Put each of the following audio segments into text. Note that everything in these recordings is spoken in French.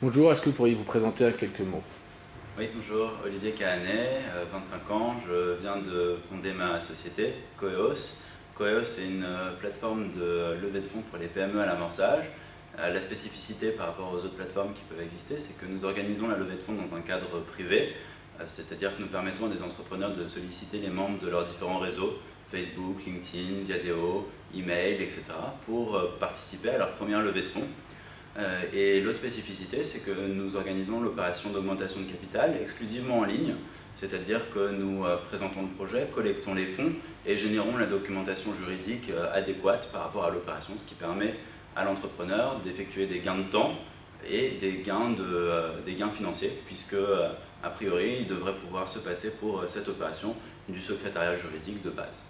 Bonjour, est-ce que vous pourriez vous présenter en quelques mots? Oui, bonjour, Olivier Cahanet, 25 ans, je viens de fonder ma société, Coeos. Coeos est une plateforme de levée de fonds pour les PME à l'amorçage. La spécificité par rapport aux autres plateformes qui peuvent exister, c'est que nous organisons la levée de fonds dans un cadre privé, c'est-à-dire que nous permettons à des entrepreneurs de solliciter les membres de leurs différents réseaux, Facebook, LinkedIn, Viadeo, email, etc., pour participer à leur première levée de fonds. Et l'autre spécificité, c'est que nous organisons l'opération d'augmentation de capital exclusivement en ligne, c'est-à-dire que nous présentons le projet, collectons les fonds et générons la documentation juridique adéquate par rapport à l'opération, ce qui permet à l'entrepreneur d'effectuer des gains de temps et des gains financiers, puisque a priori, il devrait pouvoir se passer pour cette opération du secrétariat juridique de base.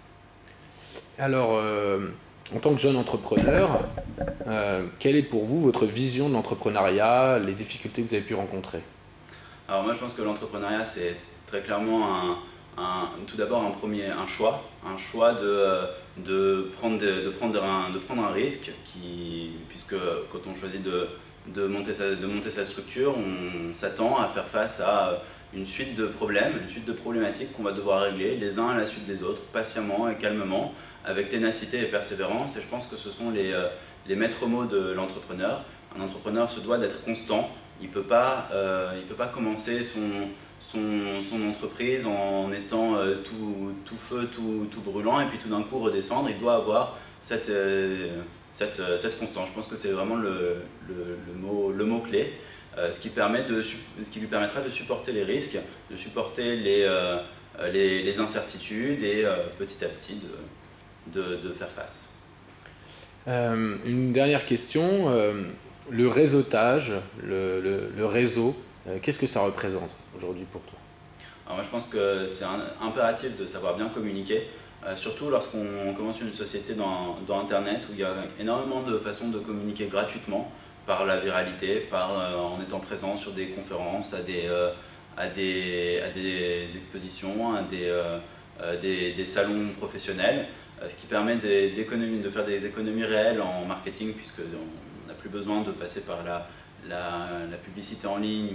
Alors, en tant que jeune entrepreneur, quelle est pour vous votre vision de l'entrepreneuriat, les difficultés que vous avez pu rencontrer? Alors moi je pense que l'entrepreneuriat c'est très clairement tout d'abord un choix de prendre un risque puisque quand on choisit de monter sa structure, on s'attend à faire face à une suite de problèmes, une suite de problématiques qu'on va devoir régler les uns à la suite des autres, patiemment et calmement, avec ténacité et persévérance. Et je pense que ce sont les maîtres mots de l'entrepreneur. Un entrepreneur se doit d'être constant. Il ne peut pas commencer son entreprise en étant tout feu, tout brûlant, et puis tout d'un coup redescendre. Il doit avoir cette constance. Je pense que c'est vraiment le mot-clé, ce qui lui permettra de supporter les risques, de supporter les incertitudes et petit à petit de faire face. Une dernière question, le réseautage, le réseau, qu'est-ce que ça représente aujourd'hui pour toi? Alors moi je pense que c'est impératif de savoir bien communiquer, surtout lorsqu'on commence une société dans Internet où il y a énormément de façons de communiquer gratuitement, par la viralité, en étant présent sur des conférences, à des expositions, à des salons professionnels, ce qui permet de faire des économies réelles en marketing, puisqu'on n'a plus besoin de passer par la publicité en ligne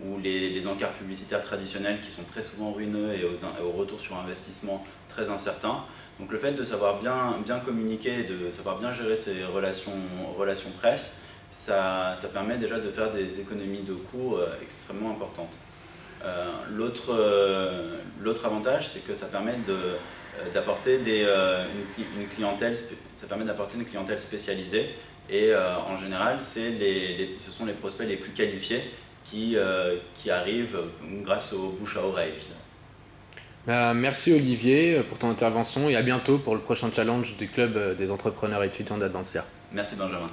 ou les encarts publicitaires traditionnels qui sont très souvent ruineux et au retour sur investissement très incertain. Donc le fait de savoir bien communiquer, de savoir bien gérer ses relations presse, ça permet déjà de faire des économies de coûts extrêmement importantes. L'autre avantage, c'est que ça permet d'apporter une clientèle spécialisée, et en général, ce sont les prospects les plus qualifiés qui arrivent grâce au bouche à oreille. Merci Olivier pour ton intervention et à bientôt pour le prochain challenge du Club des entrepreneurs étudiants d'Advancia. Merci Benjamin.